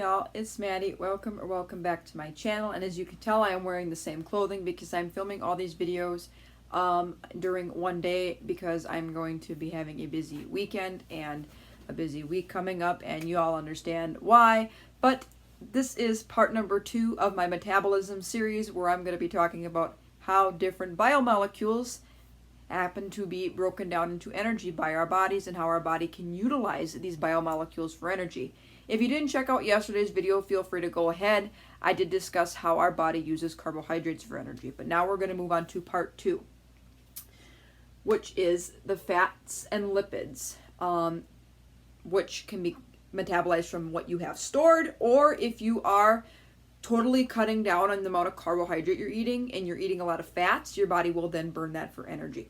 y'all, it's Maddie. Welcome back to my channel. And as you can tell, I am wearing the same clothing because I'm filming all these videos during one day because I'm going to be having a busy weekend and a busy week coming up, and you all understand why. But this is part number 2 of my metabolism series, where I'm going to be talking about how different biomolecules happen to be broken down into energy by our bodies and how our body can utilize these biomolecules for energy. If you didn't check out yesterday's video, feel free to go ahead. I did discuss how our body uses carbohydrates for energy, but now we're going to move on to part 2, which is the fats and lipids, which can be metabolized from what you have stored, or if you are totally cutting down on the amount of carbohydrate you're eating and you're eating a lot of fats, your body will then burn that for energy.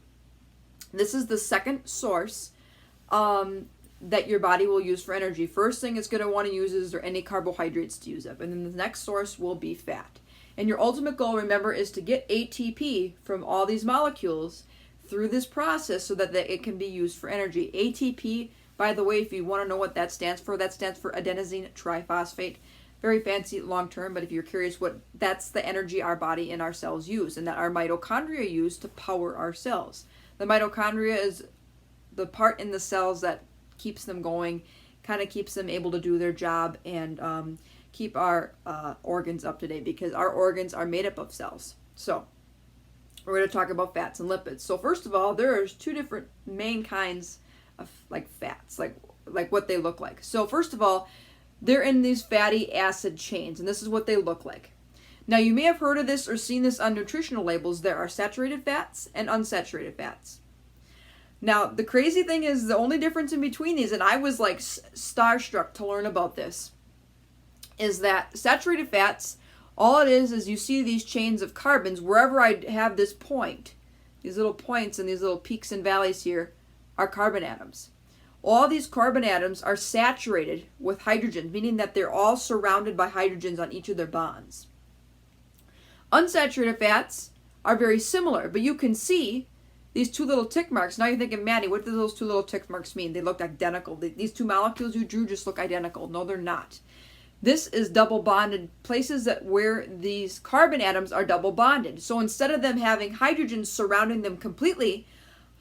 This is the second source that your body will use for energy. First thing it's going to want to use is there any carbohydrates to use up, and then the next source will be fat. And your ultimate goal, remember, is to get ATP from all these molecules through this process so that it can be used for energy. ATP, by the way, if you want to know what that stands for adenosine triphosphate. Very fancy long term, but if you're curious, that's the energy our body and our cells use, and that our mitochondria use to power our cells. The mitochondria is the part in the cells that keeps them going, kind of keeps them able to do their job and keep our organs up to date, because our organs are made up of cells. So we're going to talk about fats and lipids. So first of all, there's 2 different main kinds of fats, like what they look like. So first of all, they're in these fatty acid chains, and this is what they look like. Now, you may have heard of this or seen this on nutritional labels. There are saturated fats and unsaturated fats. Now, the crazy thing is the only difference in between these, and I was like starstruck to learn about this, is that saturated fats, all it is you see these chains of carbons. Wherever I have this point, these little points and these little peaks and valleys here are carbon atoms. All these carbon atoms are saturated with hydrogen, meaning that they're all surrounded by hydrogens on each of their bonds. Unsaturated fats are very similar, but you can see these 2 little tick marks. Now you're thinking, Maddie, what do those 2 little tick marks mean? They look identical. These 2 molecules you drew just look identical. No, they're not. This is double bonded places where these carbon atoms are double bonded. So instead of them having hydrogens surrounding them completely,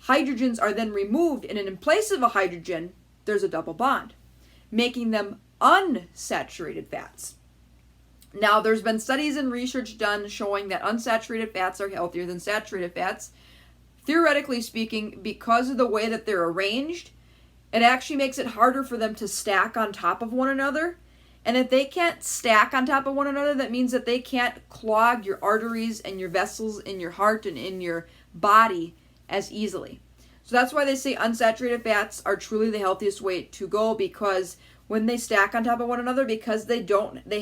hydrogens are then removed, and in place of a hydrogen, there's a double bond, making them unsaturated fats. Now, there's been studies and research done showing that unsaturated fats are healthier than saturated fats. Theoretically speaking, because of the way that they're arranged, it actually makes it harder for them to stack on top of one another. And if they can't stack on top of one another, that means that they can't clog your arteries and your vessels in your heart and in your body as easily. So that's why they say unsaturated fats are truly the healthiest way to go, because when they stack on top of one another, because they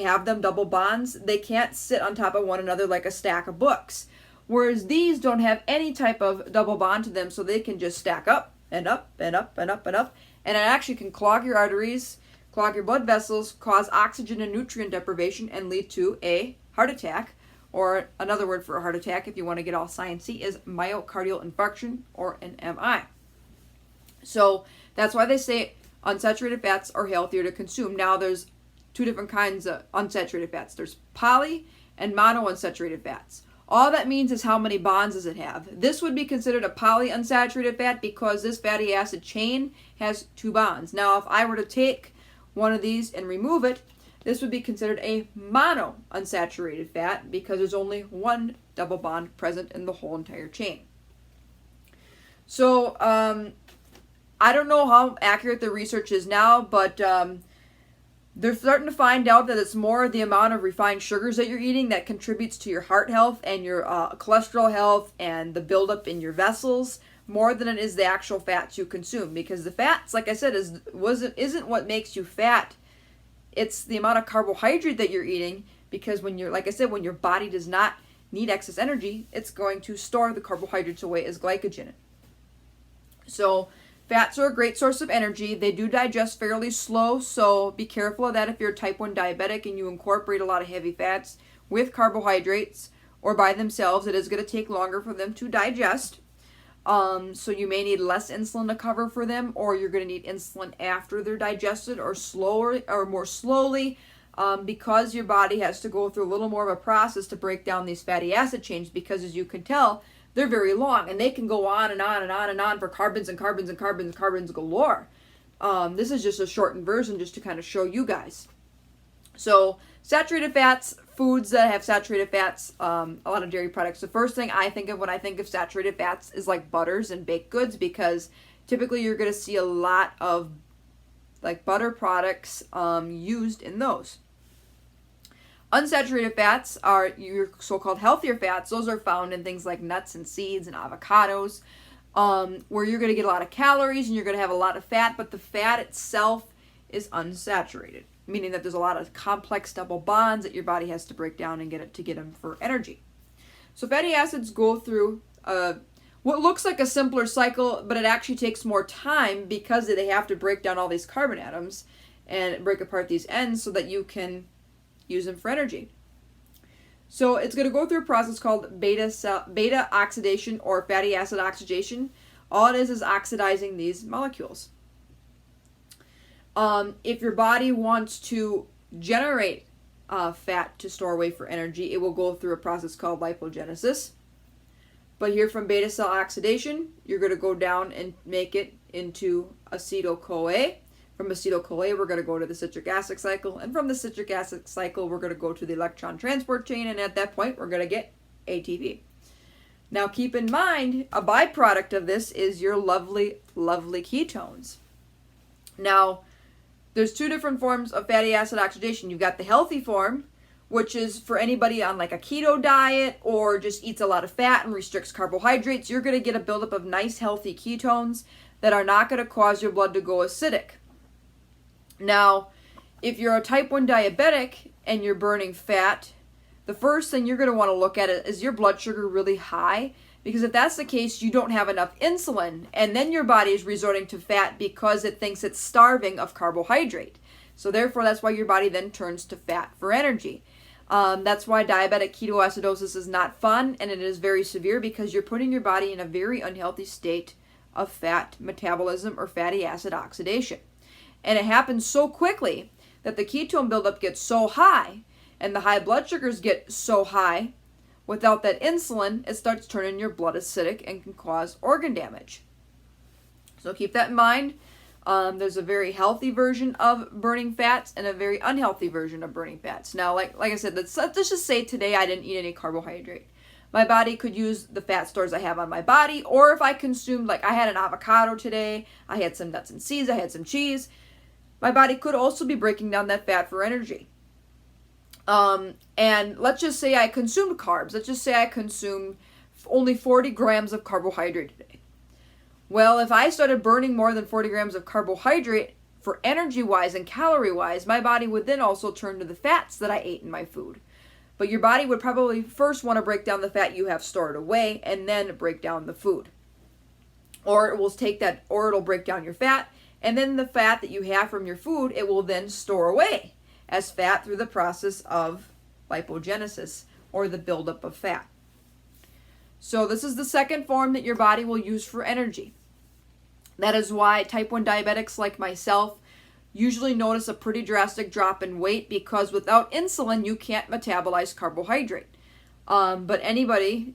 have them double bonds, they can't sit on top of one another like a stack of books. Whereas these don't have any type of double bond to them, so they can just stack up and up and up and up and up, and it actually can clog your arteries, clog your blood vessels, cause oxygen and nutrient deprivation, and lead to a heart attack. Or another word for a heart attack, if you want to get all sciencey, is myocardial infarction, or an MI. So that's why they say unsaturated fats are healthier to consume. Now, there's 2 different kinds of unsaturated fats. There's poly and monounsaturated fats. All that means is how many bonds does it have. This would be considered a polyunsaturated fat because this fatty acid chain has 2 bonds. Now, if I were to take one of these and remove it, this would be considered a monounsaturated fat because there's only 1 double bond present in the whole entire chain. So, I don't know how accurate the research is now, but they're starting to find out that it's more the amount of refined sugars that you're eating that contributes to your heart health and your cholesterol health and the buildup in your vessels, more than it is the actual fats you consume. Because the fats, like I said, isn't what makes you fat. It's the amount of carbohydrate that you're eating, because when your body does not need excess energy, it's going to store the carbohydrates away as glycogen. So fats are a great source of energy. They do digest fairly slow, so be careful of that if you're a type 1 diabetic and you incorporate a lot of heavy fats with carbohydrates or by themselves. It is going to take longer for them to digest. So you may need less insulin to cover for them, or you're going to need insulin after they're digested, or slower or more slowly. because your body has to go through a little more of a process to break down these fatty acid chains, because as you can tell, they're very long and they can go on and on and on and on for carbons and carbons and carbons and carbons galore. This is just a shortened version just to kind of show you guys. So saturated fats, foods that have saturated fats, a lot of dairy products. The first thing I think of when I think of saturated fats is like butters and baked goods, because typically you're going to see a lot of like butter products used in those. Unsaturated fats are your so-called healthier fats. Those are found in things like nuts and seeds and avocados, where you're going to get a lot of calories and you're going to have a lot of fat, but the fat itself is unsaturated, meaning that there's a lot of complex double bonds that your body has to break down and get them for energy. So fatty acids go through what looks like a simpler cycle, but it actually takes more time because they have to break down all these carbon atoms and break apart these ends so that you can use them for energy. So it's going to go through a process called beta oxidation or fatty acid oxidation. All it is oxidizing these molecules. If your body wants to generate fat to store away for energy, it will go through a process called lipogenesis. But here from beta cell oxidation, you're going to go down and make it into acetyl-CoA. From acetyl-CoA, we're going to go to the citric acid cycle. And from the citric acid cycle, we're going to go to the electron transport chain. And at that point, we're going to get ATP. Now, keep in mind, a byproduct of this is your lovely, lovely ketones. Now, there's two different forms of fatty acid oxidation. You've got the healthy form, which is for anybody on like a keto diet or just eats a lot of fat and restricts carbohydrates. You're going to get a buildup of nice, healthy ketones that are not going to cause your blood to go acidic. Now, if you're a type 1 diabetic and you're burning fat, the first thing you're going to want to look at is your blood sugar really high? Because if that's the case, you don't have enough insulin, and then your body is resorting to fat because it thinks it's starving of carbohydrate. So therefore, that's why your body then turns to fat for energy. That's why diabetic ketoacidosis is not fun, and it is very severe because you're putting your body in a very unhealthy state of fat metabolism or fatty acid oxidation. And it happens so quickly that the ketone buildup gets so high and the high blood sugars get so high, without that insulin, it starts turning your blood acidic and can cause organ damage. So keep that in mind. There's a very healthy version of burning fats and a very unhealthy version of burning fats. Now, like I said, let's just say today I didn't eat any carbohydrate. My body could use the fat stores I have on my body, or if I consumed, like I had an avocado today, I had some nuts and seeds, I had some cheese, my body could also be breaking down that fat for energy. And let's just say I consumed carbs. Let's just say I consumed only 40 grams of carbohydrate today. Well, if I started burning more than 40 grams of carbohydrate for energy-wise and calorie-wise, my body would then also turn to the fats that I ate in my food. But your body would probably first want to break down the fat you have stored away and then break down the food. Or it will take that, or it'll break down your fat, and then the fat that you have from your food, it will then store away as fat through the process of lipogenesis, or the buildup of fat. So this is the second form that your body will use for energy. That is why type 1 diabetics like myself usually notice a pretty drastic drop in weight, because without insulin, you can't metabolize carbohydrate. But anybody,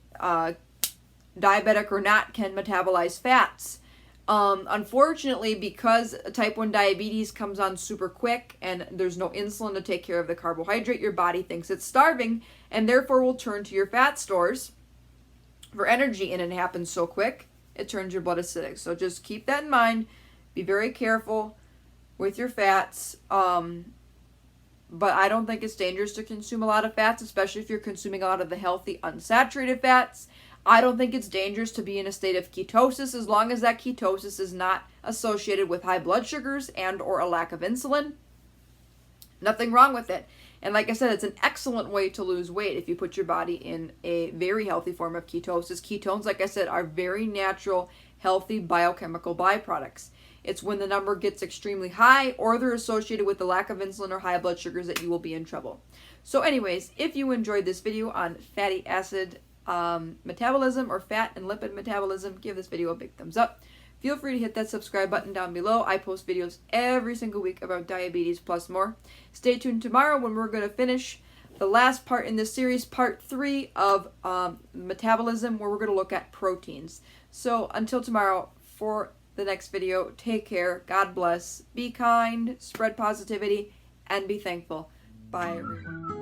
diabetic or not, can metabolize fats. Unfortunately, because type 1 diabetes comes on super quick and there's no insulin to take care of the carbohydrate, your body thinks it's starving and therefore will turn to your fat stores for energy, and it happens so quick, it turns your blood acidic. So just keep that in mind. Be very careful with your fats. But I don't think it's dangerous to consume a lot of fats, especially if you're consuming a lot of the healthy unsaturated fats. I don't think it's dangerous to be in a state of ketosis as long as that ketosis is not associated with high blood sugars and or a lack of insulin. Nothing wrong with it. And like I said, it's an excellent way to lose weight if you put your body in a very healthy form of ketosis. Ketones, like I said, are very natural, healthy biochemical byproducts. It's when the number gets extremely high or they're associated with the lack of insulin or high blood sugars that you will be in trouble. So anyways, if you enjoyed this video on fatty acid metabolism or fat and lipid metabolism, give this video a big thumbs up. If feel free to hit that subscribe button down below. I post videos every single week about diabetes plus more. Stay tuned tomorrow when we're going to finish the last part in this series, part 3 of metabolism, where we're going to look at proteins. So until tomorrow, for the next video, take care, God bless, be kind, spread positivity, and be thankful. Bye, everyone.